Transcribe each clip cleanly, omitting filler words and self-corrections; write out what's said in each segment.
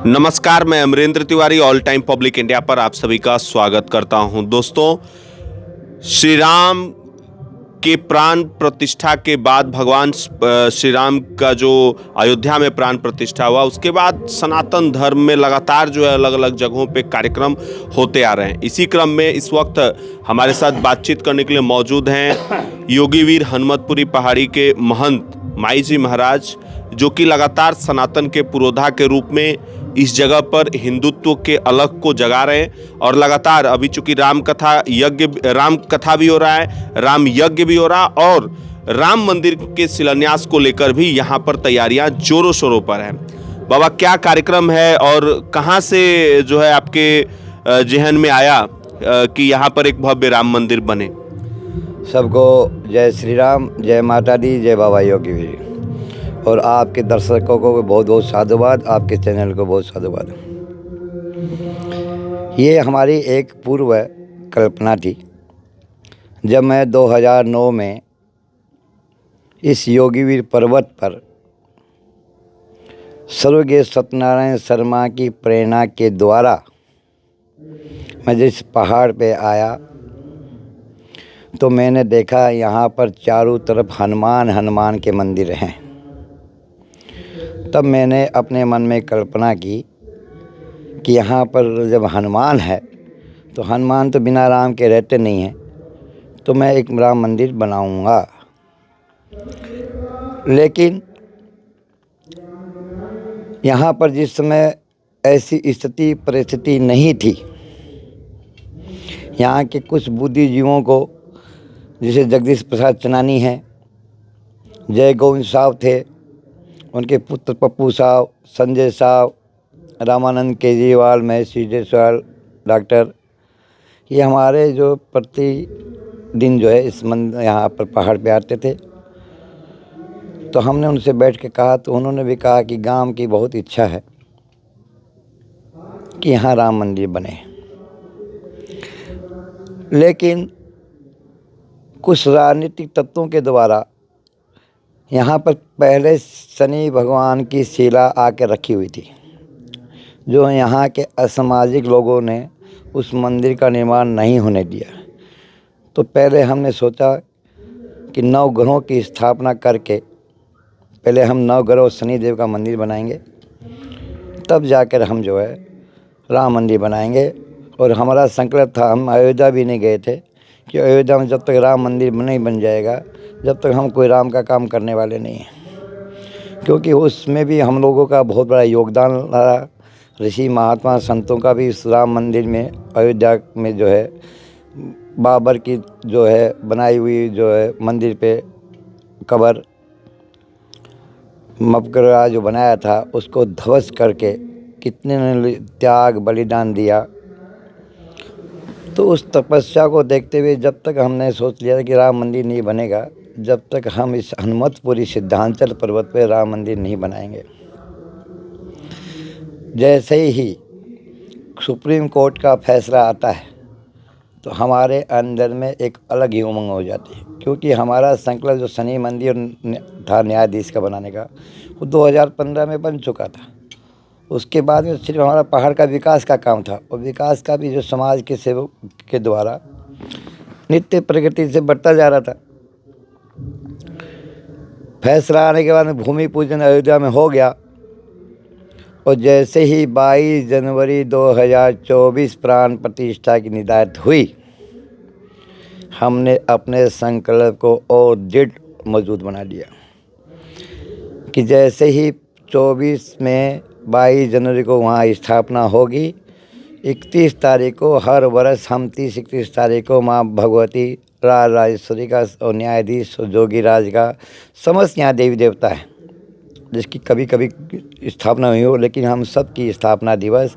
नमस्कार, मैं Amrendra Tiwari All Time Public India पर आप सभी का स्वागत करता हूं। दोस्तों, श्री राम के प्राण प्रतिष्ठा के बाद भगवान श्री राम का जो अयोध्या में प्राण प्रतिष्ठा हुआ, उसके बाद सनातन धर्म में लगातार जो है अलग अलग जगहों पे कार्यक्रम होते आ रहे हैं। इसी क्रम में इस वक्त हमारे साथ बातचीत करने के लिए मौजूद हैं योगीवीर हनुमतपुरी पहाड़ी के महंत माई जी महाराज, जो कि लगातार सनातन के पुरोधा के रूप में इस जगह पर हिंदुत्व के अलग को जगा रहे हैं। और लगातार अभी चूंकि राम कथा भी हो रहा है, राम यज्ञ भी हो रहा, और राम मंदिर के शिलान्यास को लेकर भी यहाँ पर तैयारियां जोरों शोरों पर हैं। बाबा, क्या कार्यक्रम है और कहाँ से जो है आपके जहन में आया कि यहाँ पर एक भव्य राम मंदिर बने? सबको जय श्री राम, जय माता दी, जय बाबा योगीवीर। और आपके दर्शकों को बहुत बहुत साधुवाद, आपके चैनल को बहुत साधुवाद। ये हमारी एक पूर्व कल्पना थी। जब मैं 2009 में इस योगीवीर पर्वत पर स्वर्गीय सत्यनारायण शर्मा की प्रेरणा के द्वारा मैं जिस पहाड़ पे आया, तो मैंने देखा यहाँ पर चारों तरफ हनुमान के मंदिर हैं। तब मैंने अपने मन में कल्पना की कि यहाँ पर जब हनुमान है तो हनुमान तो बिना राम के रहते नहीं हैं, तो मैं एक राम मंदिर बनाऊंगा। लेकिन यहाँ पर जिस समय ऐसी स्थिति परिस्थिति नहीं थी, यहाँ के कुछ बुद्धिजीवों को, जैसे जगदीश प्रसाद चनानी हैं, जय गोविंद साहब थे, उनके पुत्र पप्पू साहब, संजय साहब, रामानंद केजरीवाल, महेश सिडेश्वर, डॉक्टर, ये हमारे जो प्रतिदिन जो है इस मंदिर यहाँ पर पहाड़ पे आते थे। तो हमने उनसे बैठ के कहा, तो उन्होंने भी कहा कि गांव की बहुत इच्छा है कि यहाँ राम मंदिर बने। लेकिन कुछ राजनीतिक तत्वों के द्वारा यहाँ पर पहले शनि भगवान की शिला आके रखी हुई थी, जो यहाँ के असामाजिक लोगों ने उस मंदिर का निर्माण नहीं होने दिया। तो पहले हमने सोचा कि नवग्रहों की स्थापना करके पहले हम नवग्रह शनिदेव का मंदिर बनाएंगे, तब जाकर हम जो है राम मंदिर बनाएंगे। और हमारा संकल्प था, हम अयोध्या भी नहीं गए थे कि अयोध्या में जब तक राम मंदिर नहीं बन जाएगा, जब तक हम कोई राम का काम करने वाले नहीं हैं। क्योंकि उसमें भी हम लोगों का बहुत बड़ा योगदान रहा। ऋषि महात्मा संतों का भी इस राम मंदिर में, अयोध्या में जो है बाबर की जो है बनाई हुई जो है मंदिर पे कबर मकबरा जो बनाया था, उसको ध्वस्त करके कितने ने त्याग बलिदान दिया। तो उस तपस्या को देखते हुए जब तक हमने सोच लिया कि राम मंदिर नहीं बनेगा, जब तक हम इस हनुमतपुरी सिद्धांचल पर्वत पर राम मंदिर नहीं बनाएंगे। जैसे ही सुप्रीम कोर्ट का फैसला आता है, तो हमारे अंदर में एक अलग ही उमंग हो जाती है। क्योंकि हमारा संकल्प जो शनि मंदिर था न्यायाधीश का बनाने का, वो 2015 में बन चुका था। उसके बाद में सिर्फ हमारा पहाड़ का विकास का काम था, और विकास का भी जो समाज के सेवक के द्वारा नित्य प्रगति से बढ़ता जा रहा था। फैसला आने के बाद में भूमि पूजन अयोध्या में हो गया, और जैसे ही 22 जनवरी 2024 प्राण प्रतिष्ठा की निदायत हुई, हमने अपने संकल्प को और दृढ़ मजबूत बना दिया कि जैसे ही 24 में 22 जनवरी को वहाँ स्थापना होगी, 31 तारीख को हर वर्ष हम 30-31 तारीख को माँ भगवती राजेश्वरी का और न्यायाधीश जोगी राज का समस्त यहाँ देवी देवता है जिसकी कभी कभी स्थापना हुई हो, लेकिन हम सब की स्थापना दिवस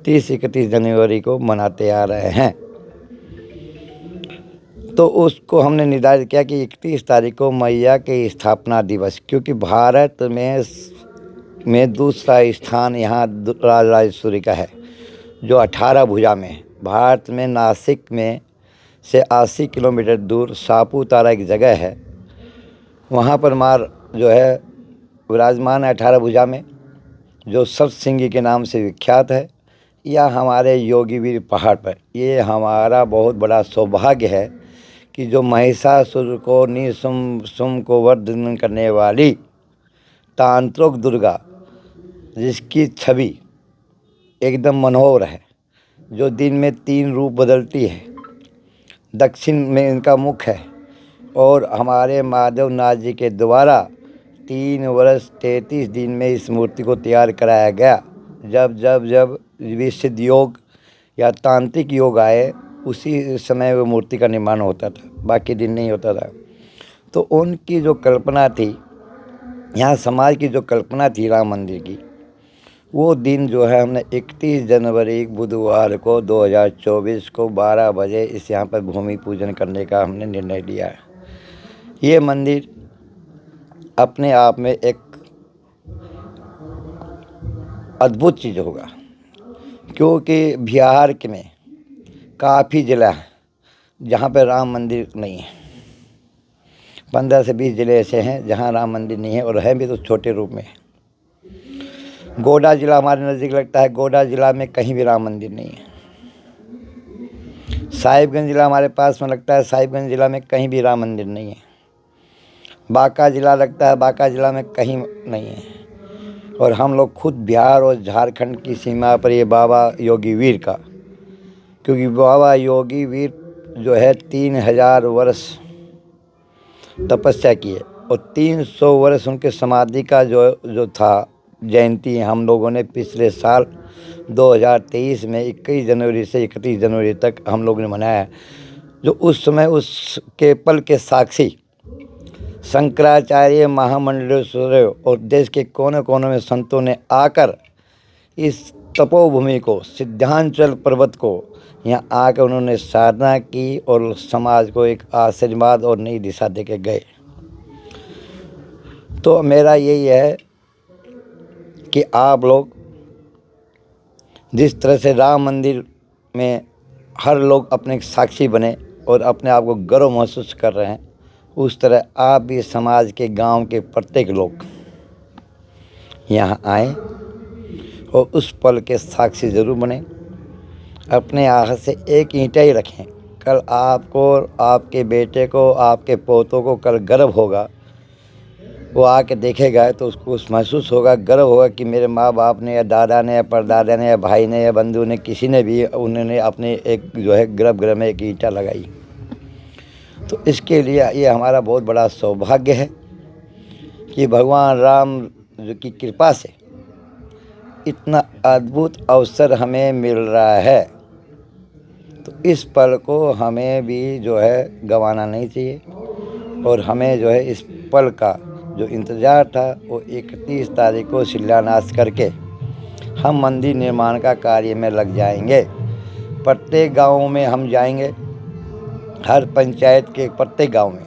30-31 जनवरी को मनाते आ रहे हैं। तो उसको हमने निर्धारित किया कि 31 तारीख को मैया के स्थापना दिवस, क्योंकि भारत में दूसरा स्थान यहाँ राजेश्वरी का है, जो 18 भुजा में है। भारत में नासिक में से 80 किलोमीटर दूर सापुतारा एक जगह है, वहाँ पर माँ जो है विराजमान है 18 भुजा में। जो सप्तशृंगी के नाम से विख्यात है, या हमारे योगीवीर पहाड़ पर। ये हमारा बहुत बड़ा सौभाग्य है कि जो महिषासुर को निशुम्भ को वध करने वाली तांत्रिक दुर्गा, जिसकी छवि एकदम मनोहर है, जो दिन में 3 रूप बदलती है, दक्षिण में इनका मुख है, और हमारे माधवनाथ जी के द्वारा 3 वर्ष 33 दिन में इस मूर्ति को तैयार कराया गया। जब जब जब विशुद्ध योग या तांत्रिक योग आए, उसी समय वो मूर्ति का निर्माण होता था, बाकी दिन नहीं होता था। तो उनकी जो कल्पना थी, यहाँ समाज की जो कल्पना थी राम मंदिर की, वो दिन जो है हमने 31 जनवरी बुधवार को 2024 को 12 बजे इस यहाँ पर भूमि पूजन करने का हमने निर्णय लिया है। ये मंदिर अपने आप में एक अद्भुत चीज़ होगा, क्योंकि बिहार के में काफ़ी ज़िला है जहाँ पर राम मंदिर नहीं है। 15 से 20 ज़िले ऐसे हैं जहाँ राम मंदिर नहीं है, और है भी तो छोटे रूप में। गोड्डा ज़िला हमारे नज़दीक लगता है, गोड्डा ज़िला में कहीं भी राम मंदिर नहीं है। साहिबगंज ज़िला हमारे पास में लगता है, साहिबगंज ज़िला में कहीं भी राम मंदिर नहीं है। बांका ज़िला लगता है, बांका ज़िला में कहीं नहीं है। और हम लोग खुद बिहार और झारखंड की सीमा पर ये बाबा योगीवीर का, क्योंकि बाबा योगीवीर जो है 3000 वर्ष तपस्या किए, और 300 वर्ष उनके समाधि का जो था जयंती हम लोगों ने पिछले साल 2023 में 21 जनवरी से 31 जनवरी तक हम लोगों ने मनाया। जो उस समय उसके पल के साक्षी शंकराचार्य, महामंडलेश्वर और देश के कोने कोने में संतों ने आकर इस तपोभूमि को, सिद्धांचल पर्वत को, यहाँ आकर उन्होंने साधना की और समाज को एक आशीर्वाद और नई दिशा दे के गए। तो मेरा यही है कि आप लोग जिस तरह से राम मंदिर में हर लोग अपने साक्षी बने और अपने आप को गर्व महसूस कर रहे हैं, उस तरह आप भी समाज के, गांव के प्रत्येक लोग यहाँ आएँ और उस पल के साक्षी ज़रूर बने। अपने हाथ से एक ईंटा ही रखें, कल आपको, आपके बेटे को, आपके पोतों को कल गर्व होगा। वो आके देखेगा तो उसको महसूस होगा, गर्व होगा कि मेरे माँ बाप ने, या दादा ने, या परदादा ने, या भाई ने, या बंधु ने, किसी ने भी उन्होंने अपने एक जो है गर्भगृह में एक ईंटा लगाई। तो इसके लिए ये हमारा बहुत बड़ा सौभाग्य है कि भगवान राम की कृपा से इतना अद्भुत अवसर हमें मिल रहा है। तो इस पल को हमें भी जो है गंवाना नहीं चाहिए, और हमें जो है इस पल का जो इंतज़ार था वो 31 तारीख को शिलान्यास करके हम मंदिर निर्माण का कार्य में लग जाएंगे। प्रत्येक गाँव में हम जाएंगे, हर पंचायत के प्रत्येक गांव में,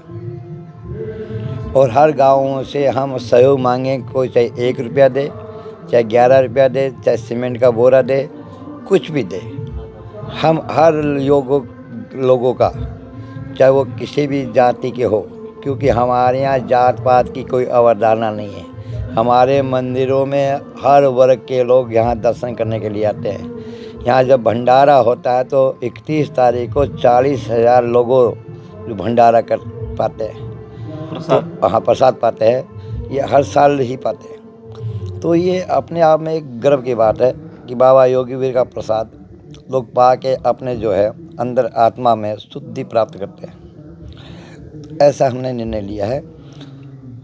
और हर गांव से हम सहयोग मांगें। कोई चाहे 1 रुपया दे, चाहे 11 रुपया दे, चाहे सीमेंट का बोरा दे, कुछ भी दे। हम हर लोगों का, चाहे वो किसी भी जाति के हो, क्योंकि हमारे यहाँ जात पात की कोई अवधारणा नहीं है। हमारे मंदिरों में हर वर्ग के लोग यहाँ दर्शन करने के लिए आते हैं। यहाँ जब भंडारा होता है तो 31 तारीख को 40,000 लोगों जो भंडारा कर पाते हैं, तो हाँ प्रसाद पाते हैं, ये हर साल ही पाते हैं। तो ये अपने आप में एक गर्व की बात है कि बाबा योगीवीर का प्रसाद लोग पा के अपने जो है अंदर आत्मा में शुद्धि प्राप्त करते हैं। ऐसा हमने निर्णय लिया है।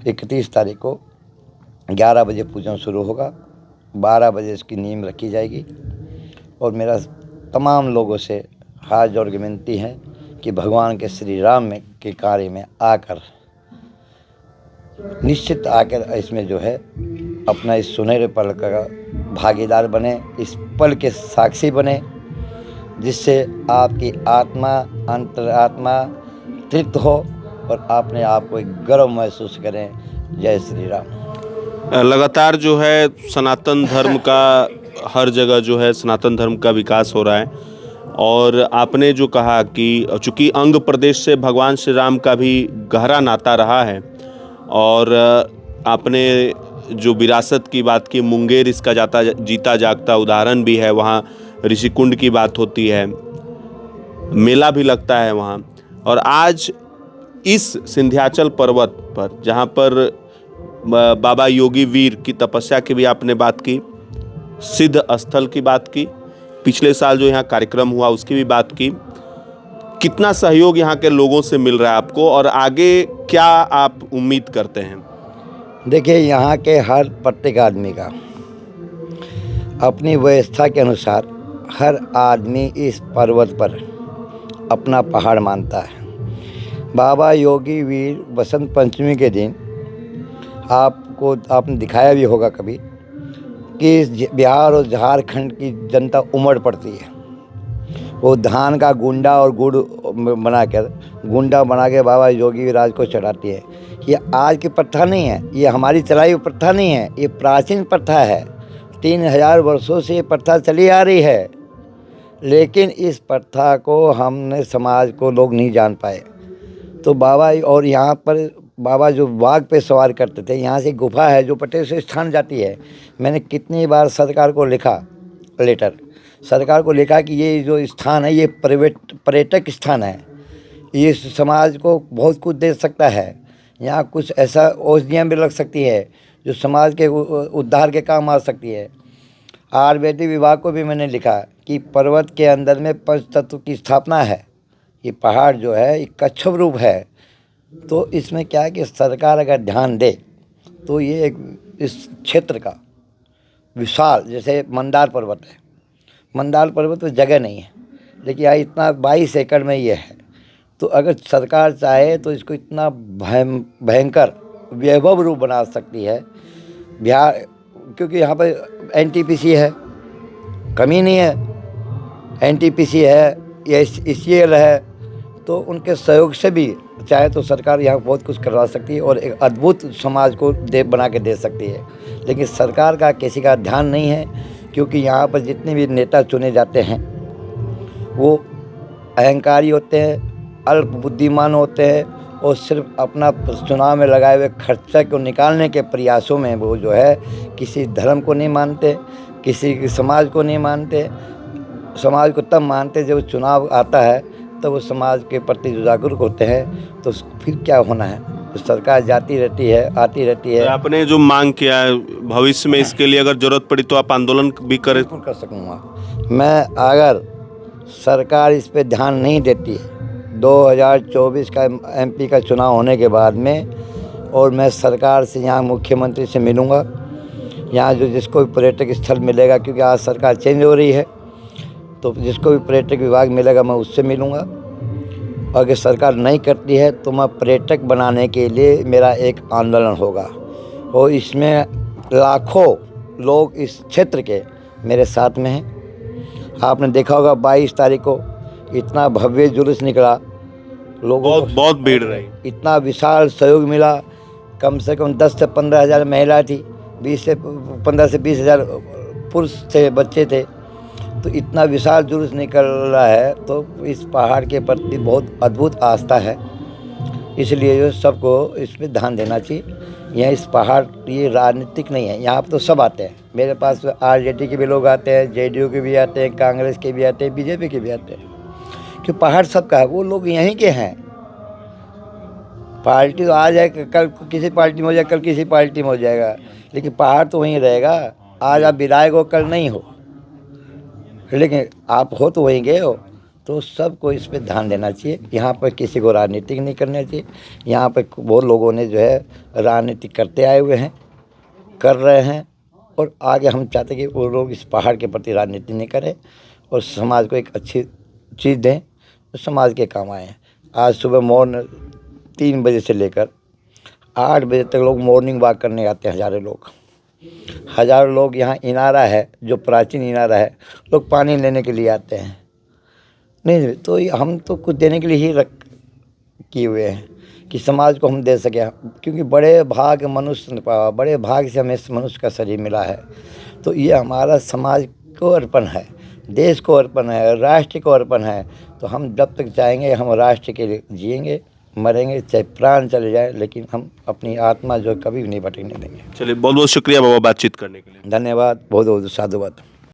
31 तारीख को 11 बजे पूजन शुरू होगा, 12 बजे इसकी नींव रखी जाएगी। और मेरा तमाम लोगों से हाथ जोड़ के विनती है कि भगवान के श्री राम में के कार्य में आकर, निश्चित आकर इसमें जो है अपना इस सुनहरे पल का भागीदार बने, इस पल के साक्षी बने, जिससे आपकी आत्मा, अंतरात्मा तृप्त हो और अपने आप को एक गर्व महसूस करें। जय श्री राम। लगातार जो है सनातन धर्म का हर जगह जो है सनातन धर्म का विकास हो रहा है, और आपने जो कहा कि चूँकि अंग प्रदेश से भगवान श्री राम का भी गहरा नाता रहा है, और आपने जो विरासत की बात की, मुंगेर इसका जीता जागता उदाहरण भी है। वहाँ ऋषिकुंड की बात होती है, मेला भी लगता है वहाँ। और आज इस विंध्याचल पर्वत पर, जहाँ पर बाबा योगी वीर की तपस्या की भी आपने बात की, सिद्ध स्थल की बात की, पिछले साल जो यहाँ कार्यक्रम हुआ उसकी भी बात की, कितना सहयोग यहाँ के लोगों से मिल रहा है आपको और आगे क्या आप उम्मीद करते हैं? देखिए, यहाँ के हर प्रत्येक आदमी का अपनी व्यवस्था के अनुसार हर आदमी इस पर्वत पर अपना पहाड़ मानता है। बाबा योगी वीर बसंत पंचमी के दिन आपने दिखाया भी होगा कभी कि बिहार और झारखंड की जनता उमड़ पड़ती है। वो धान का गुंडा और गुड़ बना के बाबा योगी राज को चढ़ाती है। ये आज की प्रथा नहीं है, ये हमारी चलाई हुई प्रथा नहीं है, ये प्राचीन प्रथा है। 3000 वर्षों से ये प्रथा चली आ रही है, लेकिन इस प्रथा को हमने समाज को लोग नहीं जान पाए। तो बाबा, और यहाँ पर बाबा जो बाघ पे सवार करते थे, यहाँ से गुफा है जो पटेल से स्थान जाती है। मैंने कितनी बार सरकार को लिखा लेटर, सरकार को लिखा कि ये जो स्थान है ये पर्यटक स्थान है, ये समाज को बहुत कुछ दे सकता है। यहाँ कुछ ऐसा औषधियाँ भी लग सकती है जो समाज के उद्धार के काम आ सकती है। आयुर्वेदिक विभाग को भी मैंने लिखा कि पर्वत के अंदर में पंच तत्व की स्थापना है। ये पहाड़ जो है एक कच्छप रूप है। तो इसमें क्या है कि सरकार अगर ध्यान दे तो ये इस क्षेत्र का विशाल, जैसे मंदार पर्वत है, मंदार पर्वत में जगह नहीं है, लेकिन यहाँ इतना 22 एकड़ में ये है। तो अगर सरकार चाहे तो इसको इतना भयंकर वैभव रूप बना सकती है बिहार, क्योंकि यहाँ पर एनटीपीसी है, कमी नहीं है, एनटीपीसी है, एससीएल है। तो उनके सहयोग से भी चाहे तो सरकार यहाँ बहुत कुछ करवा सकती है और एक अद्भुत समाज को बना के दे सकती है। लेकिन सरकार का किसी का ध्यान नहीं है, क्योंकि यहाँ पर जितने भी नेता चुने जाते हैं वो अहंकारी होते हैं, अल्प बुद्धिमान होते हैं और सिर्फ अपना चुनाव में लगाए हुए खर्चा को निकालने के प्रयासों में वो जो है किसी धर्म को नहीं मानते, किसी समाज को नहीं मानते। समाज को तब मानते जब चुनाव आता है, तब वो समाज के प्रति जो जागरूक होते हैं। तो फिर क्या होना है, तो सरकार जाती रहती है, आती रहती है। तो आपने जो मांग किया है, भविष्य में इसके लिए अगर जरूरत पड़ी तो आप आंदोलन भी करें? बिल्कुल कर सकूँगा मैं। अगर सरकार इस पे ध्यान नहीं देती है 2024 का एमपी का चुनाव होने के बाद में, और मैं सरकार से यहाँ मुख्यमंत्री से मिलूँगा, यहाँ जो जिसको भी पर्यटक स्थल मिलेगा, क्योंकि आज सरकार चेंज हो रही है, तो जिसको भी पर्यटक विभाग मिलेगा मैं उससे मिलूँगा। अगर सरकार नहीं करती है तो मैं पर्यटक बनाने के लिए मेरा एक आंदोलन होगा, और इसमें लाखों लोग इस क्षेत्र के मेरे साथ में हैं। आपने देखा होगा 22 तारीख को इतना भव्य जुलूस निकला, लोगों को बहुत भीड़ रही, इतना विशाल सहयोग मिला। कम से कम 10 से 15 हज़ार महिला थी, 15 से 20 हज़ार पुरुष थे, बच्चे थे। तो इतना विशाल जुलूस निकल रहा है, तो इस पहाड़ के प्रति बहुत अद्भुत आस्था है। इसलिए जो सबको इस पर ध्यान देना चाहिए। यहाँ इस पहाड़, ये राजनीतिक नहीं है, यहाँ पर तो सब आते हैं। मेरे पास आरजेडी के भी लोग आते हैं, जेडीयू के भी आते हैं, कांग्रेस के भी आते हैं, बीजेपी के भी आते हैं, कि पहाड़ सबका है, वो लोग यहीं के हैं। पार्टी तो आज है, कल किसी पार्टी में हो जाएगा, कल किसी पार्टी में हो जाएगा, लेकिन पहाड़ तो वहीं रहेगा। आज आप विधायक हो, कल नहीं हो, लेकिन आप हो तो वहीं गए हो। तो सबको इस पे ध्यान देना चाहिए। यहाँ पर किसी को राजनीतिक नहीं करना चाहिए। यहाँ पर बहुत लोगों ने जो है राजनीति करते आए हुए हैं, कर रहे हैं, और आगे हम चाहते हैं कि वो लोग इस पहाड़ के प्रति राजनीति नहीं करें और समाज को एक अच्छी चीज़ दें तो समाज के काम आए। आज सुबह मॉर्निंग 3 बजे से लेकर 8 बजे तक लोग मॉर्निंग वॉक करने आते हैं। हज़ारों लोग यहाँ इनारा है, जो प्राचीन इनारा है, लोग पानी लेने के लिए आते हैं। नहीं तो हम तो कुछ देने के लिए ही किए हुए हैं कि समाज को हम दे सकें, क्योंकि बड़े भाग मनुष्य ने पाया, बड़े भाग से हमें मनुष्य का शरीर मिला है। तो ये हमारा समाज को अर्पण है, देश को अर्पण है, राष्ट्र को अर्पण है। तो हम जब तक चाहेंगे हम राष्ट्र के लिए जिएंगे, मरेंगे चाहे प्राण चले जाए, लेकिन हम अपनी आत्मा जो कभी भी नहीं भटकने देंगे। चलिए, बहुत बहुत शुक्रिया बाबा बातचीत करने के लिए। धन्यवाद, बहुत बहुत साधुवाद।